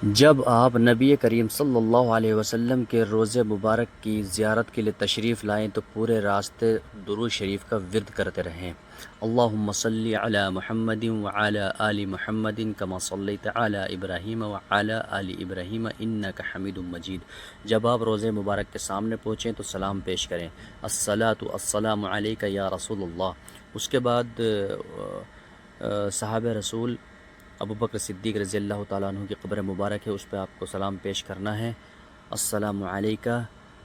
جب آپ نبی کریم صلی اللہ علیہ وسلم کے روضہ مبارک کی زیارت کے لیے تشریف لائیں تو پورے راستے درود شریف کا ورد کرتے رہیں۔ اللہم صلی علی محمد وعلی آل محمد کما صلیت علی ابراہیم وعلی آل ابراہیم انک حمید مجید۔ جب آپ روضہ مبارک کے سامنے پہنچیں تو سلام پیش کریں، الصلاۃ السلام علیک یا رسول اللہ۔ اس کے بعد صحابہ رسول ابو بکر صدیق رضی اللہ تعالیٰ عنہ کی قبر مبارک ہے، اس پہ آپ کو سلام پیش کرنا ہے، السلام علیکہ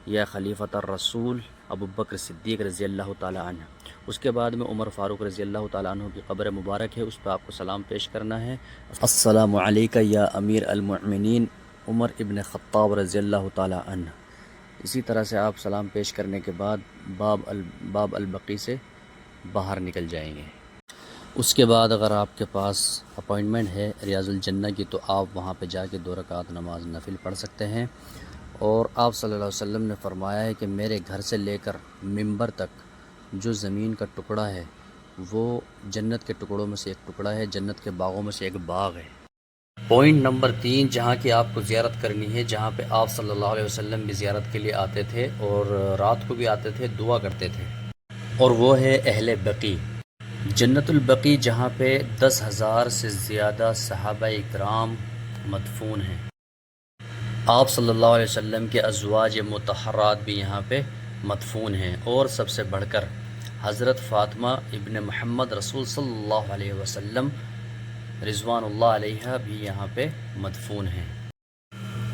یا خلیفۃ الرسول ابو بکر صدیق رضی اللہ تعالیٰ عنہ۔ اس کے بعد میں عمر فاروق رضی اللہ تعالیٰ عنہ کی قبر مبارک ہے، اس پہ آپ کو سلام پیش کرنا ہے، السلام علیکہ یا امیر المؤمنین عمر ابن خطاب رضی اللہ تعالیٰ عنہ۔ اسی طرح سے آپ سلام پیش کرنے کے بعد باب البقیع سے باہر نکل جائیں گے۔ اس کے بعد اگر آپ کے پاس اپائنٹمنٹ ہے ریاض الجنہ کی تو آپ وہاں پہ جا کے 2 رکعت نماز نفل پڑھ سکتے ہیں۔ اور آپ صلی اللہ علیہ وسلم نے فرمایا ہے کہ میرے گھر سے لے کر ممبر تک جو زمین کا ٹکڑا ہے وہ جنت کے ٹکڑوں میں سے ایک ٹکڑا ہے، جنت کے باغوں میں سے ایک باغ ہے۔ پوائنٹ نمبر 3 جہاں کی آپ کو زیارت کرنی ہے، جہاں پہ آپ صلی اللہ علیہ وسلم بھی زیارت کے لیے آتے تھے اور رات کو بھی آتے تھے، دعا کرتے تھے، اور وہ ہے اہل بقیع، جنت البقیع، جہاں پہ 10,000 سے زیادہ صحابہ اکرام مدفون ہیں۔ آپ صلی اللہ علیہ وسلم کے ازواج مطہرات بھی یہاں پہ مدفون ہیں، اور سب سے بڑھ کر حضرت فاطمہ ابن محمد رسول صلی اللہ علیہ وسلم رضوان اللہ علیہ بھی یہاں پہ مدفون ہیں۔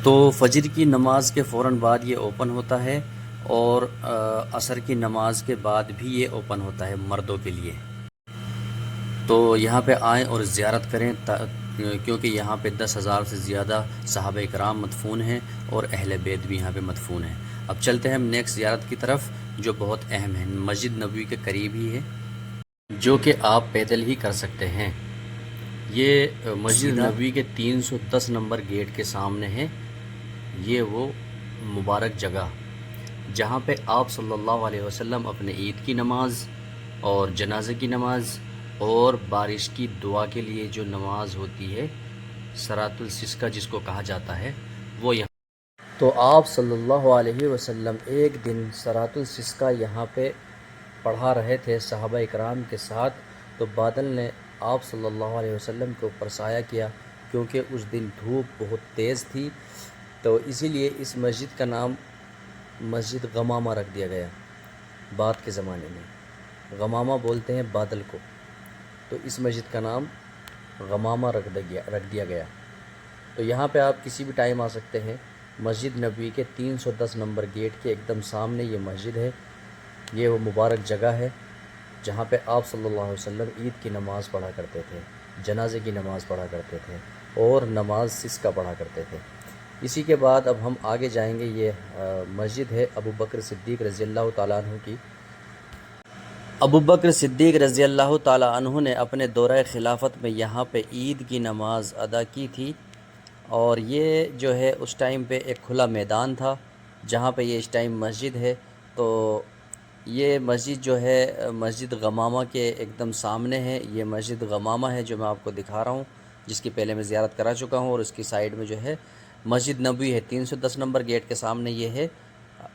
تو فجر کی نماز کے فوراً بعد یہ اوپن ہوتا ہے، اور عصر کی نماز کے بعد بھی یہ اوپن ہوتا ہے مردوں کے لیے۔ تو یہاں پہ آئیں اور زیارت کریں، کیونکہ یہاں پہ 10,000 سے زیادہ صحابہ کرام مدفون ہیں اور اہل بیت بھی یہاں پہ مدفون ہیں۔ اب چلتے ہیں ہم نیکسٹ زیارت کی طرف، جو بہت اہم ہے، مسجد نبوی کے قریب ہی ہے، جو کہ آپ پیدل ہی کر سکتے ہیں۔ یہ مسجد نبوی کے 310 نمبر گیٹ کے سامنے ہے، یہ وہ مبارک جگہ جہاں پہ آپ صلی اللہ علیہ وسلم اپنے عید کی نماز اور جنازے کی نماز اور بارش کی دعا کے لیے جو نماز ہوتی ہے صلاۃ السسکا جس کو کہا جاتا ہے، وہ یہاں۔ تو آپ صلی اللہ علیہ وسلم ایک دن صلاۃ السسکا یہاں پہ پڑھا رہے تھے صحابہ اکرام کے ساتھ، تو بادل نے آپ صلی اللہ علیہ وسلم کے اوپر سایہ کیا، کیونکہ اس دن دھوپ بہت تیز تھی، تو اسی لیے اس مسجد کا نام مسجد غمامہ رکھ دیا گیا۔ بعد کے زمانے میں غمامہ بولتے ہیں بادل کو، تو اس مسجد کا نام غمامہ رکھ دیا گیا۔ تو یہاں پہ آپ کسی بھی ٹائم آ سکتے ہیں۔ مسجد نبوی کے 310 نمبر گیٹ کے ایک دم سامنے یہ مسجد ہے، یہ وہ مبارک جگہ ہے جہاں پہ آپ صلی اللہ علیہ وسلم عید کی نماز پڑھا کرتے تھے، جنازے کی نماز پڑھا کرتے تھے، اور نماز سسکا پڑھا کرتے تھے۔ اسی کے بعد اب ہم آگے جائیں گے، یہ مسجد ہے ابو بکر صدیق رضی اللہ تعالیٰ عنہ کی۔ ابو بکر صدیق رضی اللہ تعالیٰ عنہ نے اپنے دورہ خلافت میں یہاں پہ عید کی نماز ادا کی تھی، اور یہ جو ہے اس ٹائم پہ ایک کھلا میدان تھا جہاں پہ یہ اس ٹائم مسجد ہے۔ تو یہ مسجد جو ہے مسجد غمامہ کے ایک دم سامنے ہے، یہ مسجد غمامہ ہے جو میں آپ کو دکھا رہا ہوں، جس کی پہلے میں زیارت کرا چکا ہوں، اور اس کی سائیڈ میں جو ہے مسجد نبوی ہے، 310 نمبر گیٹ کے سامنے یہ ہے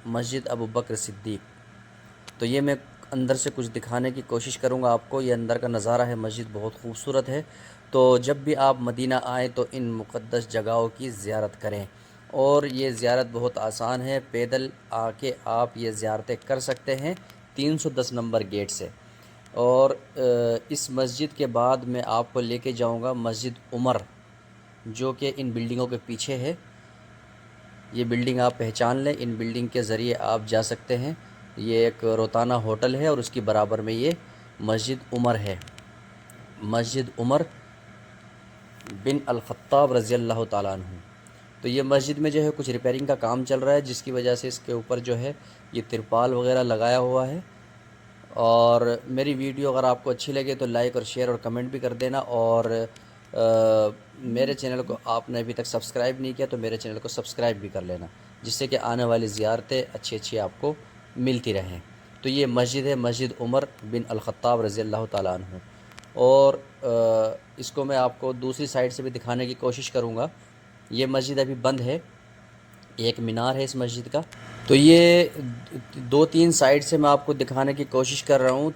مسجد ابو بکر صدیق۔ تو یہ میں اندر سے کچھ دکھانے کی کوشش کروں گا آپ کو، یہ اندر کا نظارہ ہے، مسجد بہت خوبصورت ہے۔ تو جب بھی آپ مدینہ آئیں تو ان مقدس جگہوں کی زیارت کریں، اور یہ زیارت بہت آسان ہے، پیدل آ کے آپ یہ زیارتیں کر سکتے ہیں 310 نمبر گیٹ سے۔ اور اس مسجد کے بعد میں آپ کو لے کے جاؤں گا مسجد عمر، جو کہ ان بلڈنگوں کے پیچھے ہے۔ یہ بلڈنگ آپ پہچان لیں، ان بلڈنگ کے ذریعے آپ جا سکتے ہیں۔ یہ ایک روتانہ ہوٹل ہے، اور اس کی برابر میں یہ مسجد عمر ہے، مسجد عمر بن الخطاب رضی اللہ تعالیٰ عنہ۔ تو یہ مسجد میں جو ہے کچھ ریپیرنگ کا کام چل رہا ہے، جس کی وجہ سے اس کے اوپر جو ہے یہ ترپال وغیرہ لگایا ہوا ہے۔ اور میری ویڈیو اگر آپ کو اچھی لگے تو لائک اور شیئر اور کمنٹ بھی کر دینا، اور میرے چینل کو آپ نے ابھی تک سبسکرائب نہیں کیا تو میرے چینل کو سبسکرائب بھی کر لینا، جس سے کہ آنے والی زیارتیں اچھی آپ کو ملتی رہیں۔ تو یہ مسجد ہے مسجد عمر بن الخطاب رضی اللہ تعالیٰ عنہ، اور اس کو میں آپ کو دوسری سائڈ سے بھی دکھانے کی کوشش کروں گا۔ یہ مسجد ابھی بند ہے، ایک مینار ہے اس مسجد کا۔ تو یہ دو تین سائڈ سے میں آپ کو دکھانے کی کوشش کر رہا ہوں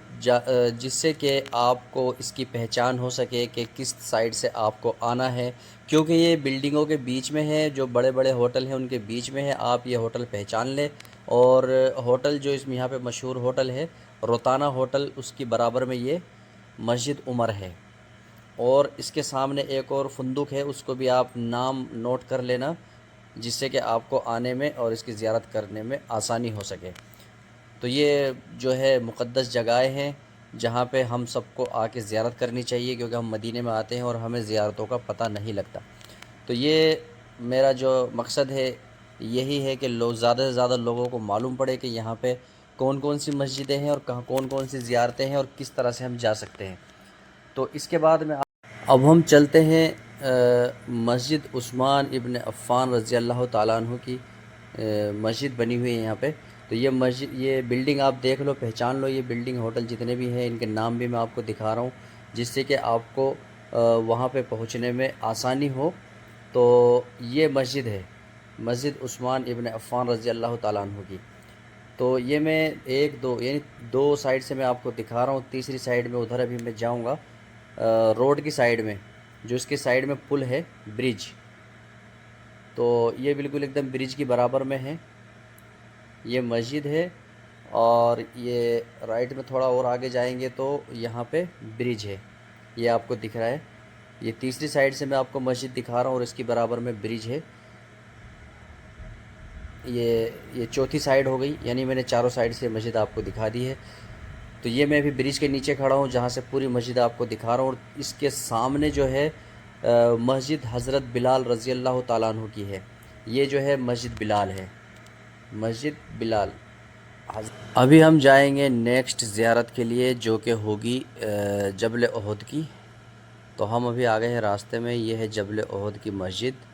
جس سے کہ آپ کو اس کی پہچان ہو سکے کہ کس سائڈ سے آپ کو آنا ہے، کیونکہ یہ بلڈنگوں کے بیچ میں ہے، جو بڑے بڑے ہوٹل ہیں ان کے بیچ میں ہے۔ آپ یہ ہوٹل پہچان لیں، اور ہوٹل جو اس میں یہاں پہ مشہور ہوٹل ہے روتانا ہوٹل، اس کی برابر میں یہ مسجد عمر ہے۔ اور اس کے سامنے ایک اور فندق ہے، اس کو بھی آپ نام نوٹ کر لینا، جس سے کہ آپ کو آنے میں اور اس کی زیارت کرنے میں آسانی ہو سکے۔ تو یہ جو ہے مقدس جگہیں ہیں جہاں پہ ہم سب کو آ کے زیارت کرنی چاہیے، کیونکہ ہم مدینے میں آتے ہیں اور ہمیں زیارتوں کا پتہ نہیں لگتا۔ تو یہ میرا جو مقصد ہے یہی ہے کہ زیادہ سے زیادہ لوگوں کو معلوم پڑے کہ یہاں پہ کون کون سی مسجدیں ہیں اور کہاں کون کون سی زیارتیں ہیں اور کس طرح سے ہم جا سکتے ہیں۔ تو اس کے بعد میں اب ہم چلتے ہیں مسجد عثمان ابن عفان رضی اللہ تعالیٰ عنہ کی مسجد بنی ہوئی ہے یہاں پہ۔ تو یہ مسجد، یہ بلڈنگ آپ دیکھ لو، پہچان لو، یہ بلڈنگ ہوٹل جتنے بھی ہیں ان کے نام بھی میں آپ کو دکھا رہا ہوں، جس سے کہ آپ کو وہاں پہ پہنچنے میں آسانی ہو۔ تو یہ مسجد ہے، مسجد عثمان ابن عفان رضی اللہ تعالیٰ عنہ کی۔ تو یہ میں ایک دو یعنی دو سائڈ سے میں آپ کو دکھا رہا ہوں، تیسری سائڈ میں ادھر ابھی میں جاؤں گا روڈ کی سائڈ میں، جو اس کے سائڈ میں پل ہے، برج۔ تو یہ بالکل ایک دم برج کی برابر میں ہے، یہ مسجد ہے۔ اور یہ رائٹ میں تھوڑا اور آگے جائیں گے تو یہاں پہ برج ہے، یہ آپ کو دکھ رہا ہے۔ یہ تیسری سائڈ سے میں آپ کو مسجد دکھا رہا ہوں اور اس کی برابر میں برج ہے۔ یہ چوتھی سائڈ ہو گئی، یعنی میں نے چاروں سائڈ سے مسجد آپ کو دکھا دی ہے۔ تو یہ میں ابھی برج کے نیچے کھڑا ہوں جہاں سے پوری مسجد آپ کو دکھا رہا ہوں، اور اس کے سامنے جو ہے مسجد حضرت بلال رضی اللہ تعالیٰ عنہ کی ہے۔ یہ جو ہے مسجد بلال ہے، مسجد بلال۔ ابھی ہم جائیں گے نیکسٹ زیارت کے لیے، جو کہ ہوگی جبل احد کی۔ تو ہم ابھی آ گئے ہیں راستے میں، یہ ہے جبل احد کی مسجد،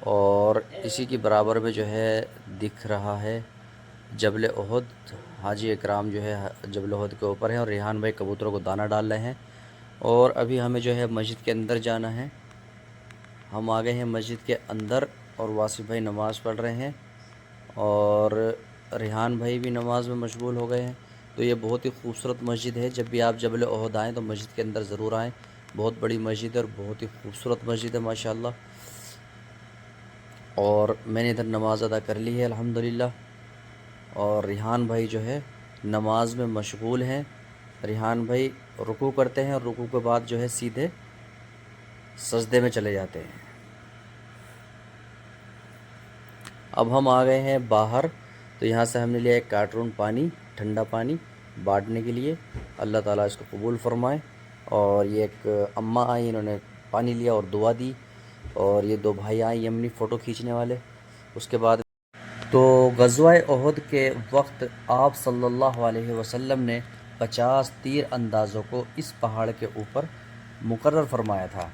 اور اسی کی برابر میں جو ہے دکھ رہا ہے جبل احد۔ حاجی اکرام جو ہے جبل احد کے اوپر ہیں، اور ریحان بھائی کبوتروں کو دانہ ڈال رہے ہیں۔ اور ابھی ہمیں جو ہے مسجد کے اندر جانا ہے، ہم آ گئے ہیں مسجد کے اندر، اور واصف بھائی نماز پڑھ رہے ہیں، اور ریحان بھائی بھی نماز میں مشغول ہو گئے ہیں۔ تو یہ بہت ہی خوبصورت مسجد ہے، جب بھی آپ جبل احد آئیں تو مسجد کے اندر ضرور آئیں، بہت بڑی مسجد ہے اور بہت ہی خوبصورت مسجد ہے ماشاءاللہ۔ اور میں نے ادھر نماز ادا کر لی ہے الحمدللہ، اور ریحان بھائی جو ہے نماز میں مشغول ہیں۔ ریحان بھائی رکوع کرتے ہیں اور رکوع کے بعد جو ہے سیدھے سجدے میں چلے جاتے ہیں۔ اب ہم آ گئے ہیں باہر، تو یہاں سے ہم نے لیا ایک کارٹون پانی، ٹھنڈا پانی بانٹنے کے لیے، اللہ تعالیٰ اس کو قبول فرمائے۔ اور یہ ایک اماں آئیں، انہوں نے پانی لیا اور دعا دی، اور یہ دو بھائی آئیں یمنی فوٹو کھینچنے والے۔ اس کے بعد تو غزوہ احد کے وقت آپ صلی اللہ علیہ وسلم نے 50 تیر اندازوں کو اس پہاڑ کے اوپر مقرر فرمایا تھا،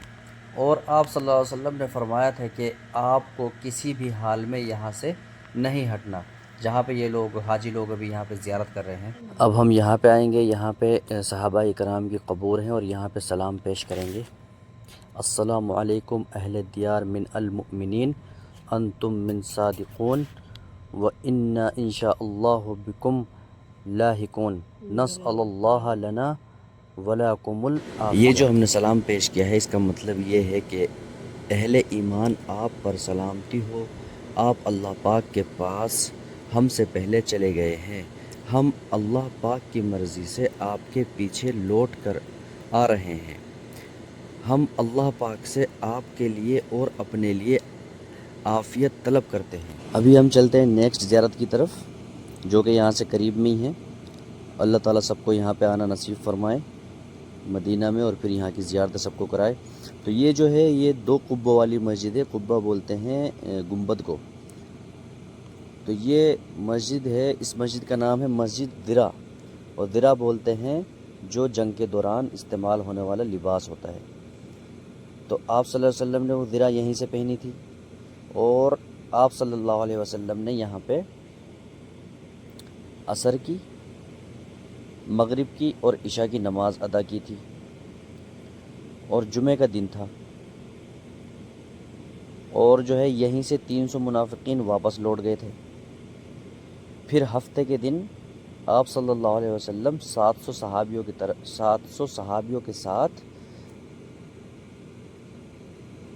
اور آپ صلی اللہ علیہ وسلم نے فرمایا تھا کہ آپ کو کسی بھی حال میں یہاں سے نہیں ہٹنا، جہاں پہ یہ لوگ حاجی لوگ ابھی یہاں پہ زیارت کر رہے ہیں۔ اب ہم یہاں پہ آئیں گے، یہاں پہ صحابہ اکرام کی قبور ہیں، اور یہاں پہ سلام پیش کریں گے۔ السلام علیکم اہل دیار من المؤمنین، انتم من صادقون وَإِنَّا إِن شاء اللَّهُ بِكُمْ لَاحِقُونَ نَسْأَلُ اللَّهَ لَنَا وَلَكُمُ الْعَافِيَةَ۔ یہ جو ہم نے سلام پیش کیا ہے، اس کا مطلب یہ ہے کہ اہل ایمان آپ پر سلامتی ہو، آپ اللہ پاک کے پاس ہم سے پہلے چلے گئے ہیں، ہم اللہ پاک کی مرضی سے آپ کے پیچھے لوٹ کر آ رہے ہیں، ہم اللہ پاک سے آپ کے لیے اور اپنے لیے عافیت طلب کرتے ہیں۔ ابھی ہم چلتے ہیں نیکسٹ زیارت کی طرف، جو کہ یہاں سے قریب میں ہی ہے۔ اللہ تعالیٰ سب کو یہاں پہ آنا نصیب فرمائے مدینہ میں، اور پھر یہاں کی زیارت سب کو کرائے۔ تو یہ جو ہے یہ 2 قبوں والی مسجد ہے، قبہ بولتے ہیں گنبد کو۔ تو یہ مسجد ہے، اس مسجد کا نام ہے مسجد درع، اور درع بولتے ہیں جو جنگ کے دوران استعمال ہونے والا لباس ہوتا ہے۔ تو آپ صلی اللہ علیہ وسلم نے وہ درع یہیں سے پہنی تھی، اور آپ صلی اللہ علیہ وسلم نے یہاں پہ عصر کی، مغرب کی اور عشاء کی نماز ادا کی تھی، اور جمعہ کا دن تھا، اور جو ہے یہیں سے 300 منافقین واپس لوٹ گئے تھے۔ پھر ہفتے کے دن آپ صلی اللہ علیہ وسلم 700 صحابیوں کے ساتھ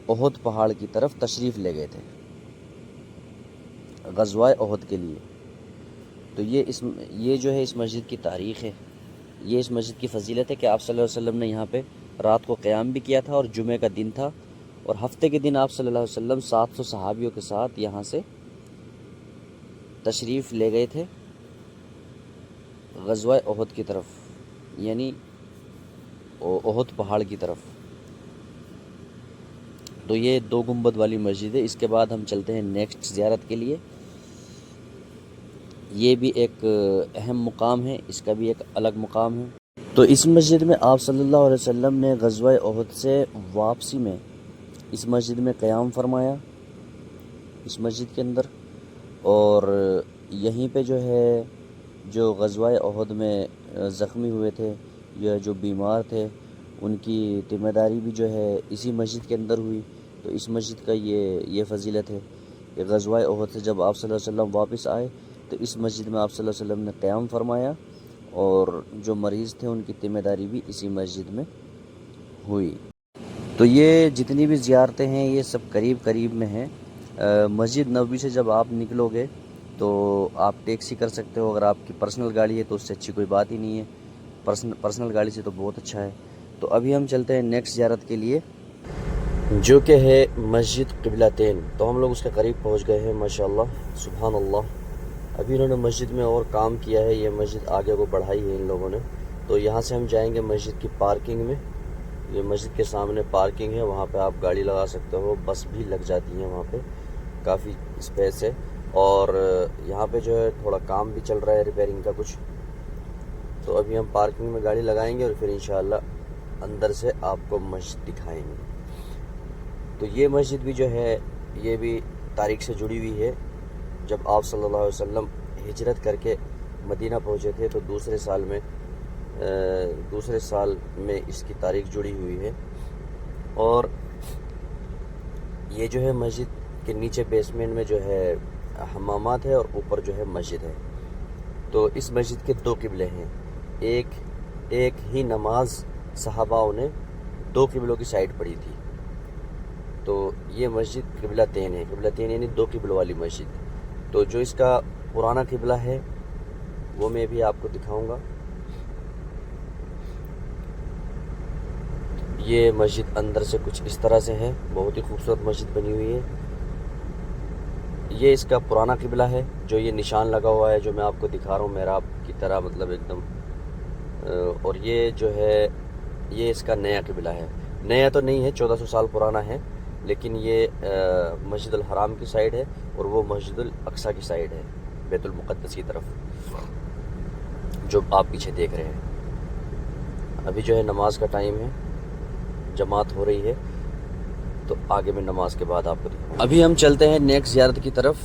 احد پہاڑ کی طرف تشریف لے گئے تھے غزوہ احد کے لیے۔ تو یہ جو ہے اس مسجد کی تاریخ ہے، یہ اس مسجد کی فضیلت ہے کہ آپ صلی اللہ علیہ وسلم نے یہاں پہ رات کو قیام بھی کیا تھا، اور جمعہ کا دن تھا، اور ہفتے کے دن آپ صلی اللہ علیہ وسلم 700 صحابیوں کے ساتھ یہاں سے تشریف لے گئے تھے غزوہ احد کی طرف، یعنی احد پہاڑ کی طرف۔ تو یہ 2 گنبد والی مسجد ہے۔ اس کے بعد ہم چلتے ہیں نیکسٹ زیارت کے لیے۔ یہ بھی ایک اہم مقام ہے، اس کا بھی ایک الگ مقام ہے۔ تو اس مسجد میں آپ صلی اللہ علیہ وسلم نے غزوہ احد سے واپسی میں اس مسجد میں قیام فرمایا، اس مسجد کے اندر، اور یہیں پہ جو ہے جو غزوہ احد میں زخمی ہوئے تھے یا جو بیمار تھے ان کی ذمہ داری بھی جو ہے اسی مسجد کے اندر ہوئی۔ تو اس مسجد کا یہ فضیلت ہے کہ غزوہ احد سے جب آپ صلی اللہ علیہ وسلم واپس آئے تو اس مسجد میں آپ صلی اللہ علیہ وسلم نے قیام فرمایا، اور جو مریض تھے ان کی ذمہ داری بھی اسی مسجد میں ہوئی۔ تو یہ جتنی بھی زیارتیں ہیں یہ سب قریب قریب میں ہیں۔ مسجد نبوی سے جب آپ نکلو گے تو آپ ٹیکسی کر سکتے ہو، اگر آپ کی پرسنل گاڑی ہے تو اس سے اچھی کوئی بات ہی نہیں ہے، پرسنل گاڑی سے تو بہت اچھا ہے۔ تو ابھی ہم چلتے ہیں نیکسٹ زیارت کے لیے، جو کہ ہے مسجد قبلتین۔ تو ہم لوگ اس کے قریب پہنچ گئے ہیں، ماشاءاللہ، سبحان اللہ۔ ابھی انہوں نے مسجد میں اور کام کیا ہے، یہ مسجد آگے کو بڑھائی ہے ان لوگوں نے۔ تو یہاں سے ہم جائیں گے مسجد کی پارکنگ میں۔ یہ مسجد کے سامنے پارکنگ ہے، وہاں پہ آپ گاڑی لگا سکتے ہو، بس بھی لگ جاتی ہیں وہاں پہ، کافی اسپیس ہے۔ اور یہاں پہ جو ہے تھوڑا کام بھی چل رہا ہے ریپیئرنگ کا کچھ۔ تو ابھی ہم پارکنگ میں گاڑی لگائیں گے اور پھر انشاءاللہ اندر سے آپ کو مسجد دکھائیں گے۔ تو یہ مسجد بھی جو ہے یہ بھی تاریخ سے جڑی ہوئی ہے۔ جب آپ صلی اللہ علیہ وسلم ہجرت کر کے مدینہ پہنچے تھے تو دوسرے سال میں اس کی تاریخ جڑی ہوئی ہے۔ اور یہ جو ہے مسجد کے نیچے بیسمنٹ میں جو ہے حمامات ہے اور اوپر جو ہے مسجد ہے۔ تو اس مسجد کے 2 قبلے ہیں، ایک ہی نماز صحابہ نے 2 قبلوں کی سائڈ پڑھی تھی۔ تو یہ مسجد قبلتین ہے، قبلتین یعنی 2 قبلوں والی مسجد۔ تو جو اس کا پرانا قبلہ ہے وہ میں بھی آپ کو دکھاؤں گا۔ یہ مسجد اندر سے کچھ اس طرح سے ہے، بہت ہی خوبصورت مسجد بنی ہوئی ہے۔ یہ اس کا پرانا قبلہ ہے، جو یہ نشان لگا ہوا ہے جو میں آپ کو دکھا رہا ہوں محراب کی طرح، مطلب ایک دم۔ اور یہ جو ہے یہ اس کا نیا قبلہ ہے، نیا تو نہیں ہے، 1400 سال پرانا ہے، لیکن یہ مسجد الحرام کی سائڈ ہے اور وہ مسجد الاقصی کی سائڈ ہے، بیت المقدس کی طرف، جو آپ پیچھے دیکھ رہے ہیں۔ ابھی جو ہے نماز کا ٹائم ہے، جماعت ہو رہی ہے، تو آگے میں نماز کے بعد آپ کو دکھاؤں۔ ابھی ہم چلتے ہیں نیکسٹ زیارت کی طرف،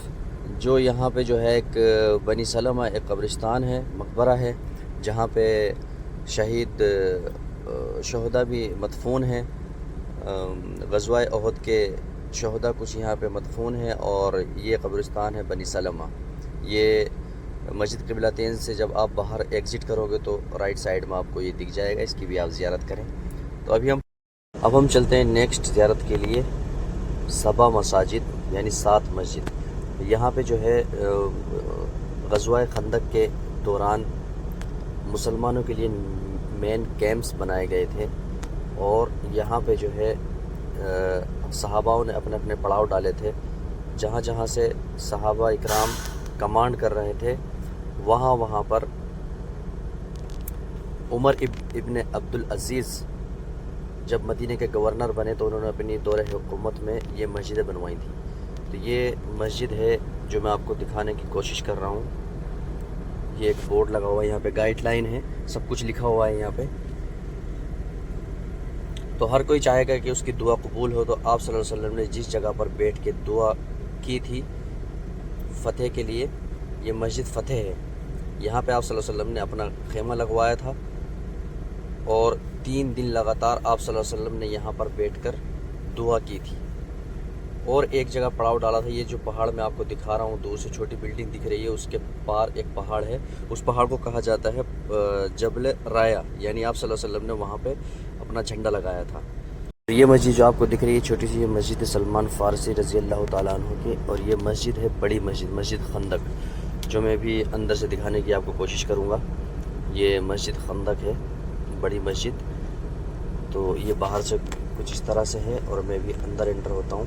جو یہاں پہ جو ہے ایک بنی سلمہ ایک قبرستان ہے، مقبرہ ہے، جہاں پہ شہید شہداء بھی مدفون ہیں۔ غزوہ احد کے شہداء کچھ یہاں پہ مدفون ہیں، اور یہ قبرستان ہے بنی سلمہ۔ یہ مسجد قبلتین سے جب آپ باہر ایگزٹ کرو گے تو رائٹ سائیڈ میں آپ کو یہ دکھ جائے گا، اس کی بھی آپ زیارت کریں۔ تو اب ہم چلتے ہیں نیکسٹ زیارت کے لیے، 7 مساجد یعنی 7 مسجد۔ یہاں پہ جو ہے غزوہ خندق کے دوران مسلمانوں کے لیے مین کیمپس بنائے گئے تھے، اور یہاں پہ جو ہے صحابہ نے اپنے اپنے پڑاؤ ڈالے تھے۔ جہاں جہاں سے صحابہ اکرام کمانڈ کر رہے تھے، وہاں پر عمر ابن عبدالعزیز جب مدینہ کے گورنر بنے تو انہوں نے اپنی دور حکومت میں یہ مسجدیں بنوائی تھیں۔ تو یہ مسجد ہے جو میں آپ کو دکھانے کی کوشش کر رہا ہوں۔ یہ ایک بورڈ لگا ہوا ہے، یہاں پہ گائیڈ لائن ہے، سب کچھ لکھا ہوا ہے یہاں پہ۔ تو ہر کوئی چاہے گا کہ اس کی دعا قبول ہو، تو آپ صلی اللہ علیہ وسلم نے جس جگہ پر بیٹھ کے دعا کی تھی فتح کے لیے، یہ مسجد فتح ہے۔ یہاں پہ آپ صلی اللہ علیہ وسلم نے اپنا خیمہ لگوایا تھا، اور 3 دن لگاتار آپ صلی اللہ علیہ وسلم نے یہاں پر بیٹھ کر دعا کی تھی۔ اور ایک جگہ پڑاؤ ڈالا تھا. یہ جو پہاڑ میں آپ کو دکھا رہا ہوں دور سے چھوٹی بلڈنگ دکھ رہی ہے، اس کے پار ایک پہاڑ ہے. اس پہاڑ کو کہا جاتا ہے جبل رایا، یعنی آپ صلی اللہ علیہ وسلم نے وہاں پہ اپنا جھنڈا لگایا تھا. یہ مسجد جو آپ کو دکھ رہی ہے چھوٹی سی، یہ مسجد ہے سلمان فارسی رضی اللہ تعالیٰ عنہ کی، اور یہ مسجد ہے بڑی مسجد، مسجد خندق، جو میں بھی اندر سے دکھانے کی آپ کو کوشش کروں گا. یہ مسجد خندق ہے، بڑی مسجد. تو یہ باہر سے کچھ اس طرح سے ہے، اور میں بھی اندر انٹر ہوتا ہوں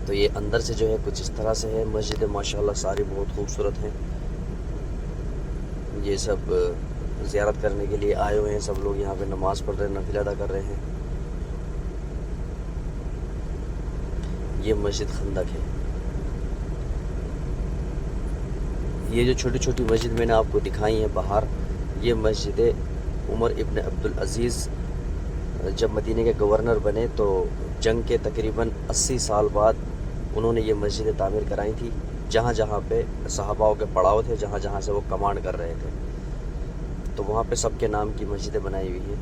تو یہ اندر سے جو ہے کچھ اس طرح سے ہے. مسجد ماشاءاللہ ساری بہت خوبصورت ہیں. یہ سب زیارت کرنے کے لیے آئے ہوئے ہیں، سب لوگ یہاں پہ نماز پڑھ رہے ہیں، نفل ادا کر رہے ہیں. یہ مسجد خندق ہے. یہ جو چھوٹی چھوٹی مسجد میں نے آپ کو دکھائی ہیں باہر، یہ مسجد عمر ابن عبدالعزیز جب مدینہ کے گورنر بنے تو جنگ کے تقریباً 80 سال بعد انہوں نے یہ مسجد تعمیر کرائی تھی، جہاں جہاں پہ صحاباؤں کے پڑاؤ تھے، جہاں جہاں سے وہ کمانڈ کر رہے تھے، تو وہاں پہ سب کے نام کی مسجدیں بنائی ہوئی ہیں.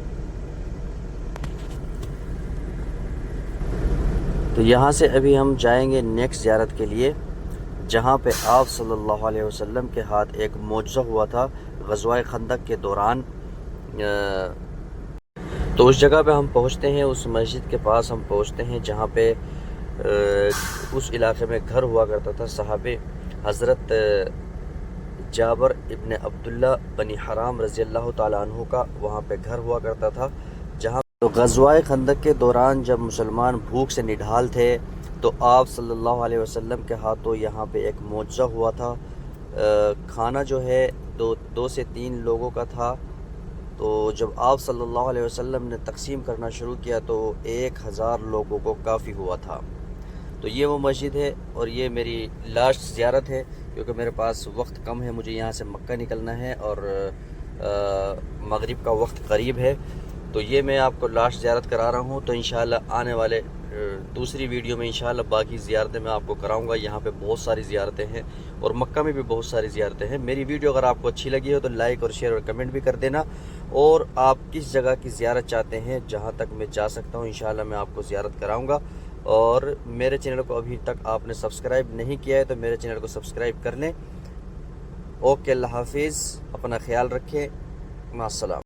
تو یہاں سے ابھی ہم جائیں گے نیکسٹ زیارت کے لیے، جہاں پہ آپ صلی اللہ علیہ وسلم کے ہاتھ ایک معجزہ ہوا تھا غزوہ خندق کے دوران. تو اس جگہ پہ ہم پہنچتے ہیں، اس مسجد کے پاس ہم پہنچتے ہیں جہاں پہ اس علاقے میں گھر ہوا کرتا تھا صحابہ حضرت جابر ابن عبداللہ بنی حرام رضی اللہ تعالیٰ عنہ کا وہاں پہ گھر ہوا کرتا تھا. جہاں تو غزوہ خندق کے دوران جب مسلمان بھوک سے نڈھال تھے تو آپ صلی اللہ علیہ وسلم کے ہاتھوں یہاں پہ ایک معجزہ ہوا تھا. کھانا جو ہے دو سے تین لوگوں کا تھا. تو جب آپ صلی اللہ علیہ وسلم نے تقسیم کرنا شروع کیا تو 1000 لوگوں کو کافی ہوا تھا. تو یہ وہ مسجد ہے، اور یہ میری لاسٹ زیارت ہے کیونکہ میرے پاس وقت کم ہے. مجھے یہاں سے مکہ نکلنا ہے اور مغرب کا وقت قریب ہے. تو یہ میں آپ کو لاسٹ زیارت کرا رہا ہوں. تو انشاءاللہ آنے والے دوسری ویڈیو میں انشاءاللہ باقی زیارتیں میں آپ کو کراؤں گا. یہاں پہ بہت ساری زیارتیں ہیں، اور مکہ میں بھی بہت ساری زیارتیں ہیں. میری ویڈیو اگر آپ کو اچھی لگی ہو تو لائک اور شیئر اور کمنٹ بھی کر دینا. اور آپ کس جگہ کی زیارت چاہتے ہیں، جہاں تک میں جا سکتا ہوں انشاءاللہ میں آپ کو زیارت کراؤں گا. اور میرے چینل کو ابھی تک آپ نے سبسکرائب نہیں کیا ہے تو میرے چینل کو سبسکرائب کر لیں. اوکے، اللہ حافظ، اپنا خیال رکھیں، مع السلام.